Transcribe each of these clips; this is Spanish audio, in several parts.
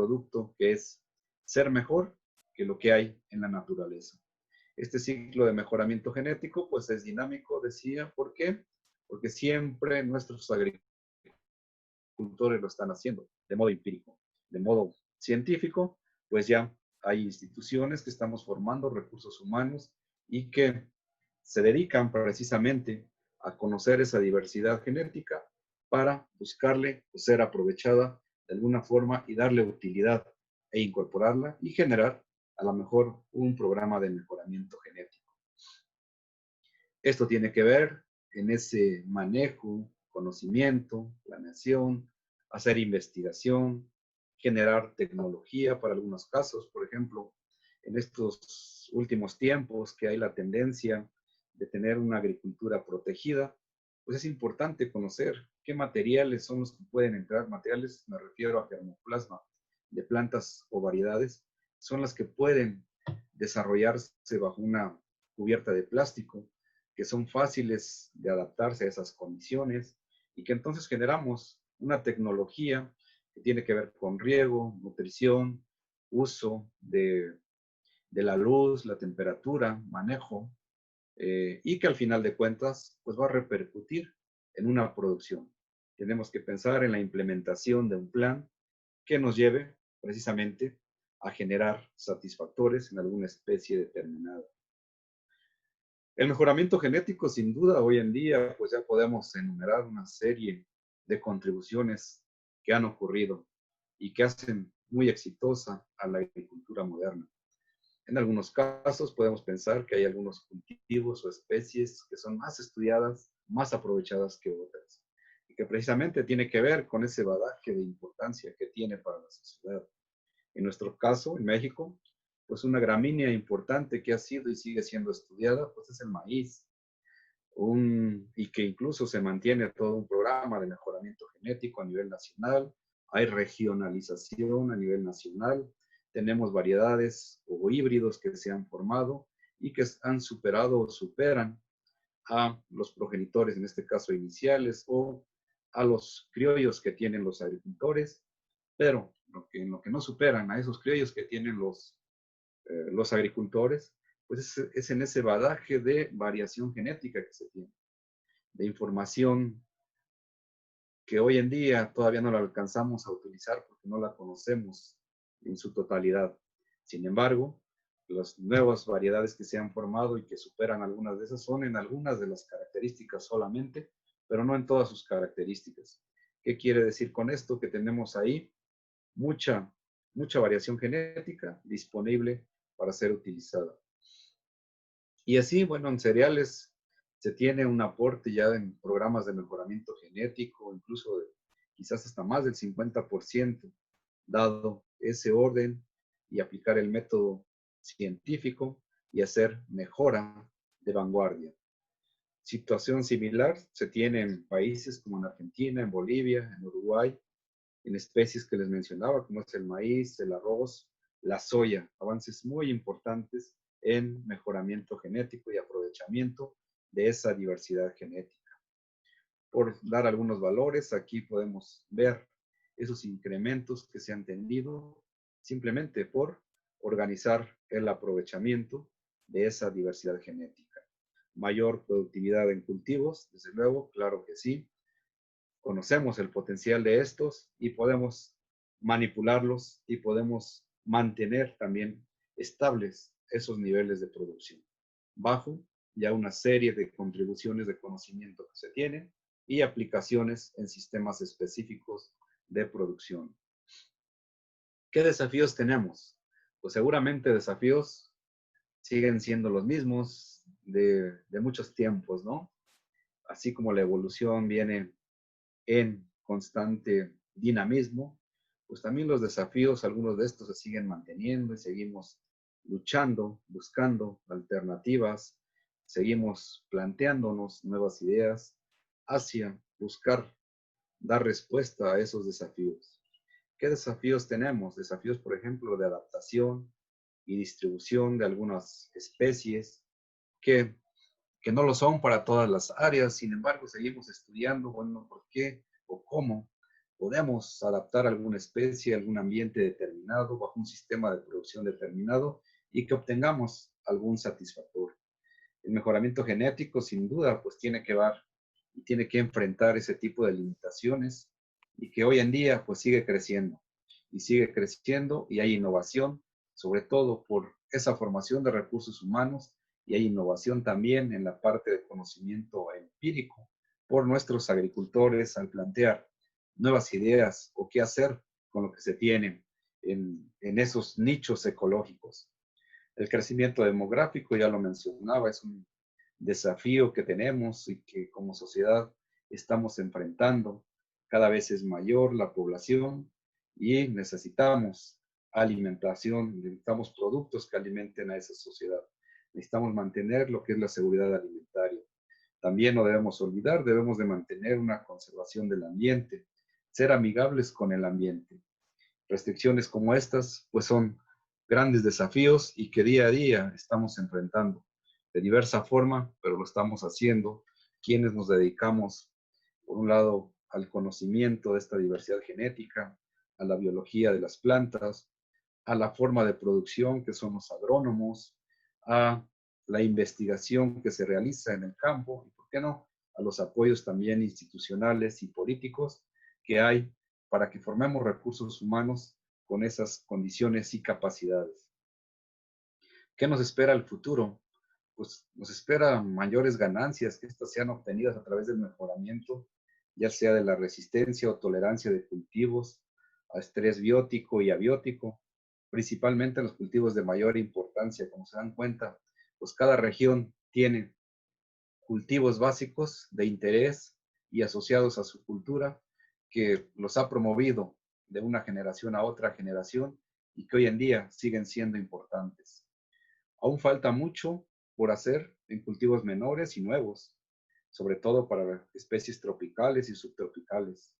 producto que es ser mejor que lo que hay en la naturaleza. Este ciclo de mejoramiento genético pues es dinámico, decía. ¿Por qué? Porque siempre nuestros agricultores lo están haciendo de modo empírico, de modo científico. Pues ya hay instituciones que estamos formando, recursos humanos, y que se dedican precisamente a conocer esa diversidad genética para buscarle pues, ser aprovechada de alguna forma y darle utilidad e incorporarla y generar a lo mejor un programa de mejoramiento genético. Esto tiene que ver en ese manejo, conocimiento, planeación, hacer investigación, generar tecnología para algunos casos. Por ejemplo, en estos últimos tiempos que hay la tendencia de tener una agricultura protegida, pues es importante conocer qué materiales son los que pueden entrar. Materiales, me refiero a germoplasma de plantas o variedades, son las que pueden desarrollarse bajo una cubierta de plástico, que son fáciles de adaptarse a esas condiciones y que entonces generamos una tecnología que tiene que ver con riego, nutrición, uso de la luz, la temperatura, manejo, y que al final de cuentas pues va a repercutir en una producción. Tenemos que pensar en la implementación de un plan que nos lleve precisamente a generar satisfactores en alguna especie determinada. El mejoramiento genético, sin duda, hoy en día, pues ya podemos enumerar una serie de contribuciones que han ocurrido y que hacen muy exitosa a la agricultura moderna. En algunos casos podemos pensar que hay algunos cultivos o especies que son más estudiadas, más aprovechadas que otras, y que precisamente tiene que ver con ese bagaje de importancia que tiene para la sociedad. En nuestro caso, en México, pues una gramínea importante que ha sido y sigue siendo estudiada, pues es el maíz, y que incluso se mantiene todo un programa de mejoramiento genético a nivel nacional. Hay regionalización a nivel nacional, tenemos variedades o híbridos que se han formado y que han superado o superan a los progenitores, en este caso iniciales, o a los criollos que tienen los agricultores, pero lo que no superan a esos criollos que tienen los agricultores, pues es en ese badaje de variación genética que se tiene, de información que hoy en día todavía no la alcanzamos a utilizar porque no la conocemos en su totalidad. Sin embargo, las nuevas variedades que se han formado y que superan algunas de esas son en algunas de las características solamente, pero no en todas sus características. ¿Qué quiere decir con esto? Que tenemos ahí mucha variación genética disponible para ser utilizada. Y así, bueno, en cereales se tiene un aporte ya en programas de mejoramiento genético, incluso quizás hasta más del 50%, dado ese orden y aplicar el método científico y hacer mejora de vanguardia. Situación similar se tiene en países como en Argentina, en Bolivia, en Uruguay, en especies que les mencionaba, como es el maíz, el arroz, la soya, avances muy importantes en mejoramiento genético y aprovechamiento de esa diversidad genética. Por dar algunos valores, aquí podemos ver esos incrementos que se han tenido simplemente por organizar el aprovechamiento de esa diversidad genética. Mayor productividad en cultivos, desde luego, claro que sí. Conocemos el potencial de estos y podemos manipularlos y podemos mantener también estables esos niveles de producción, bajo ya una serie de contribuciones de conocimiento que se tienen y aplicaciones en sistemas específicos de producción. ¿Qué desafíos tenemos? Pues seguramente desafíos siguen siendo los mismos de muchos tiempos, ¿no? Así como la evolución viene en constante dinamismo, pues también los desafíos, algunos de estos se siguen manteniendo y seguimos luchando, buscando alternativas, seguimos planteándonos nuevas ideas hacia buscar dar respuesta a esos desafíos. ¿Qué desafíos tenemos? Desafíos, por ejemplo, de adaptación y distribución de algunas especies que no lo son para todas las áreas. Sin embargo, seguimos estudiando, bueno, por qué o cómo podemos adaptar alguna especie, algún ambiente determinado, bajo un sistema de producción determinado y que obtengamos algún satisfactor. El mejoramiento genético, sin duda, pues tiene que ver y tiene que enfrentar ese tipo de limitaciones y que hoy en día pues sigue creciendo y hay innovación, sobre todo por esa formación de recursos humanos y hay innovación también en la parte de conocimiento empírico por nuestros agricultores al plantear nuevas ideas o qué hacer con lo que se tiene en esos nichos ecológicos. El crecimiento demográfico, ya lo mencionaba, es un desafío que tenemos y que como sociedad estamos enfrentando. Cada vez es mayor la población y necesitamos alimentación, necesitamos productos que alimenten a esa sociedad. Necesitamos mantener lo que es la seguridad alimentaria. También no debemos olvidar, debemos de mantener una conservación del ambiente, ser amigables con el ambiente. Restricciones como estas, pues son grandes desafíos y que día a día estamos enfrentando de diversa forma, pero lo estamos haciendo quienes nos dedicamos, por un lado, al conocimiento de esta diversidad genética, a la biología de las plantas, a la forma de producción que son los agrónomos, a la investigación que se realiza en el campo y, ¿por qué no?, a los apoyos también institucionales y políticos que hay para que formemos recursos humanos con esas condiciones y capacidades. ¿Qué nos espera el futuro? Pues nos espera mayores ganancias, que estas sean obtenidas a través del mejoramiento, ya sea de la resistencia o tolerancia de cultivos, a estrés biótico y abiótico, principalmente en los cultivos de mayor importancia. Como se dan cuenta, pues cada región tiene cultivos básicos de interés y asociados a su cultura que los ha promovido de una generación a otra generación y que hoy en día siguen siendo importantes. Aún falta mucho por hacer en cultivos menores y nuevos, sobre todo para especies tropicales y subtropicales.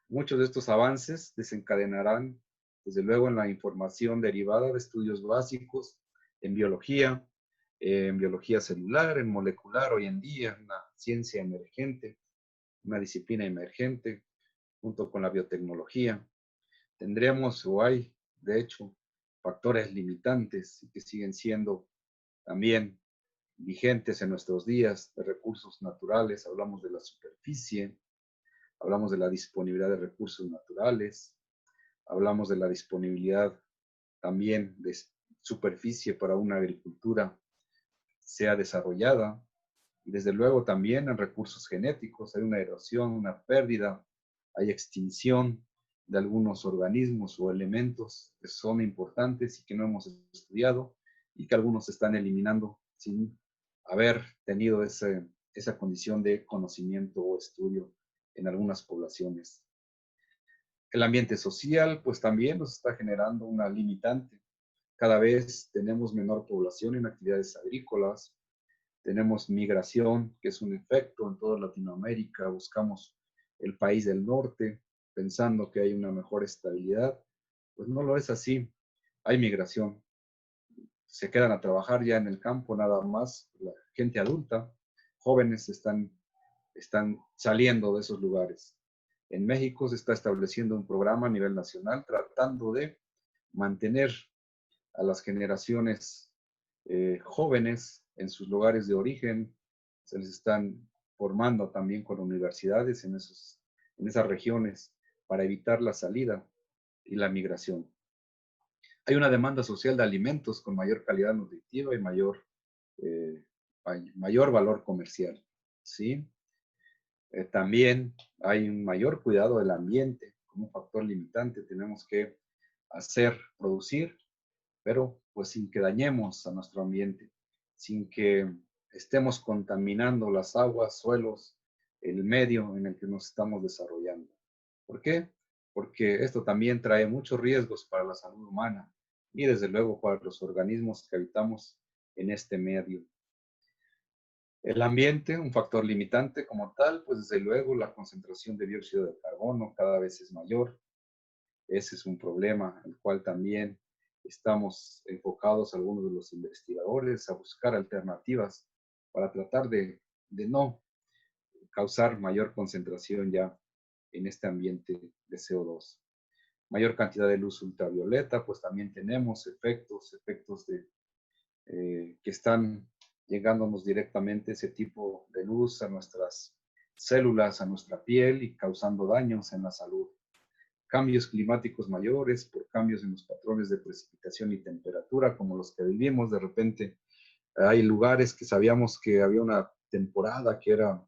Muchos de estos avances desencadenarán, desde luego, en la información derivada de estudios básicos en biología celular, en molecular hoy en día, una ciencia emergente, una disciplina emergente, junto con la biotecnología. Tendremos o hay, de hecho, factores limitantes que siguen siendo también vigentes en nuestros días de recursos naturales. Hablamos de la superficie, hablamos de la disponibilidad de recursos naturales, hablamos de la disponibilidad también de superficie para una agricultura sea desarrollada. Y desde luego también en recursos genéticos hay una erosión, una pérdida, hay extinción de algunos organismos o elementos que son importantes y que no hemos estudiado y que algunos se están eliminando sin haber tenido esa condición de conocimiento o estudio en algunas poblaciones. El ambiente social, pues también nos está generando una limitante. Cada vez tenemos menor población en actividades agrícolas, tenemos migración, que es un efecto en toda Latinoamérica, buscamos el país del norte pensando que hay una mejor estabilidad, pues no lo es así, hay migración, se quedan a trabajar ya en el campo nada más, la gente adulta, jóvenes están saliendo de esos lugares. En México se está estableciendo un programa a nivel nacional tratando de mantener a las generaciones jóvenes en sus lugares de origen, se les están formando también con universidades en esas regiones para evitar la salida y la migración. Hay una demanda social de alimentos con mayor calidad nutritiva y eh, mayor valor comercial, ¿sí? También hay un mayor cuidado del ambiente como un factor limitante. Tenemos que producir, pero pues sin que dañemos a nuestro ambiente, sin que estemos contaminando las aguas, suelos, el medio en el que nos estamos desarrollando. ¿Por qué? Porque esto también trae muchos riesgos para la salud humana y desde luego para los organismos que habitamos en este medio. El ambiente, un factor limitante como tal, pues desde luego la concentración de dióxido de carbono cada vez es mayor. Ese es un problema, el cual también estamos enfocados algunos de los investigadores a buscar alternativas para tratar de no causar mayor concentración ya en este ambiente de CO2. Mayor cantidad de luz ultravioleta, pues también tenemos efectos que están llegándonos directamente ese tipo de luz a nuestras células, a nuestra piel y causando daños en la salud. Cambios climáticos mayores por cambios en los patrones de precipitación y temperatura como los que vivimos. De repente hay lugares que sabíamos que había una temporada que era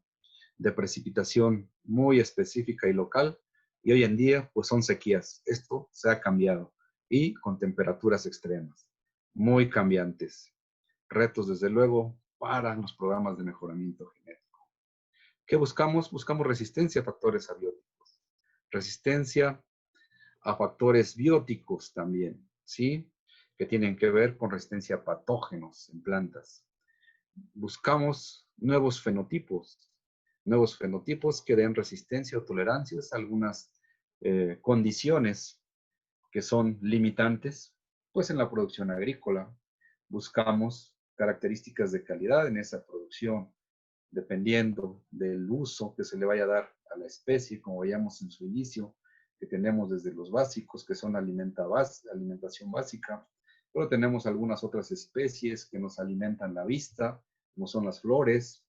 de precipitación muy específica y local, y hoy en día pues son sequías. Esto se ha cambiado y con temperaturas extremas, muy cambiantes. Retos desde luego para los programas de mejoramiento genético. ¿Qué buscamos? Buscamos resistencia a factores abióticos, resistencia a factores bióticos también, ¿sí? Que tienen que ver con resistencia a patógenos en plantas. Buscamos nuevos fenotipos que den resistencia o tolerancias a algunas condiciones que son limitantes, pues en la producción agrícola. Buscamos características de calidad en esa producción, dependiendo del uso que se le vaya a dar a la especie, como veíamos en su inicio, que tenemos desde los básicos, que son alimentación básica, pero tenemos algunas otras especies que nos alimentan la vista, como son las flores,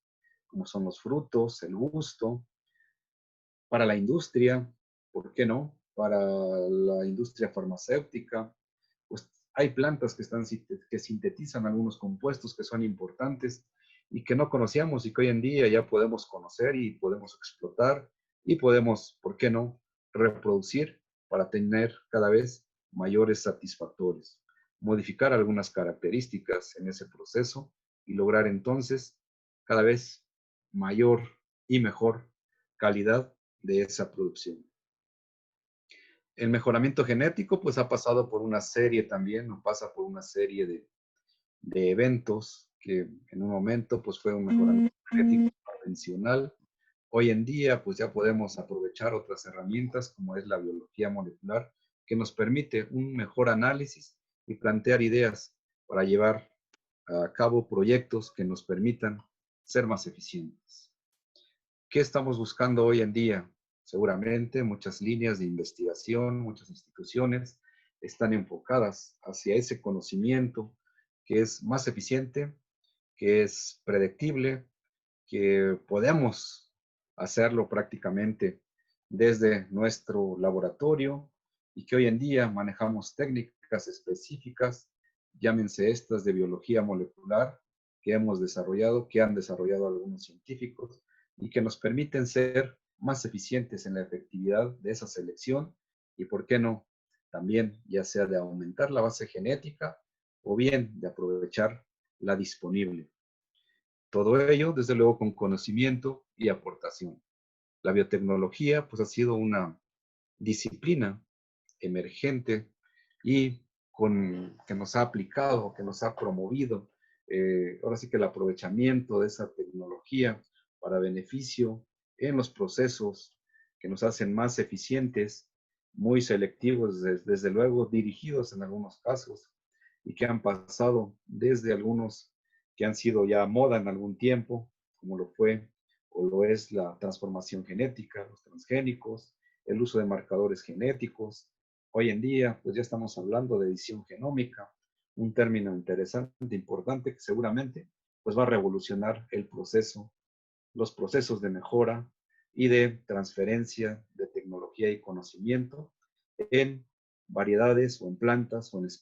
como son los frutos, el gusto. Para la industria, ¿por qué no? Para la industria farmacéutica, pues hay plantas que sintetizan algunos compuestos que son importantes y que no conocíamos y que hoy en día ya podemos conocer y podemos explotar y podemos, ¿por qué no?, reproducir para tener cada vez mayores satisfactores, modificar algunas características en ese proceso y lograr entonces cada vez mayor y mejor calidad de esa producción. El mejoramiento genético pues ha pasado por una serie también, o pasa por una serie de eventos que en un momento pues fue un mejoramiento genético convencional. Hoy en día pues ya podemos aprovechar otras herramientas como es la biología molecular que nos permite un mejor análisis y plantear ideas para llevar a cabo proyectos que nos permitan ser más eficientes. ¿Qué estamos buscando hoy en día? Seguramente muchas líneas de investigación, muchas instituciones están enfocadas hacia ese conocimiento que es más eficiente, que es predictible, que podemos hacerlo prácticamente desde nuestro laboratorio y que hoy en día manejamos técnicas específicas, llámense estas de biología molecular, que hemos desarrollado, que han desarrollado algunos científicos y que nos permiten ser más eficientes en la efectividad de esa selección y, ¿por qué no?, también ya sea de aumentar la base genética o bien de aprovechar la disponible. Todo ello, desde luego, con conocimiento y aportación. La biotecnología, pues, ha sido una disciplina emergente y que nos ha aplicado, que nos ha promovido, ahora sí que el aprovechamiento de esa tecnología para beneficio en los procesos que nos hacen más eficientes, muy selectivos, desde luego dirigidos en algunos casos, y que han pasado desde algunos que han sido ya moda en algún tiempo, como lo fue o lo es la transformación genética, los transgénicos, el uso de marcadores genéticos. Hoy en día, pues ya estamos hablando de edición genómica, un término interesante, importante, que seguramente pues va a revolucionar el proceso, los procesos de mejora y de transferencia de tecnología y conocimiento en variedades o en plantas o en especies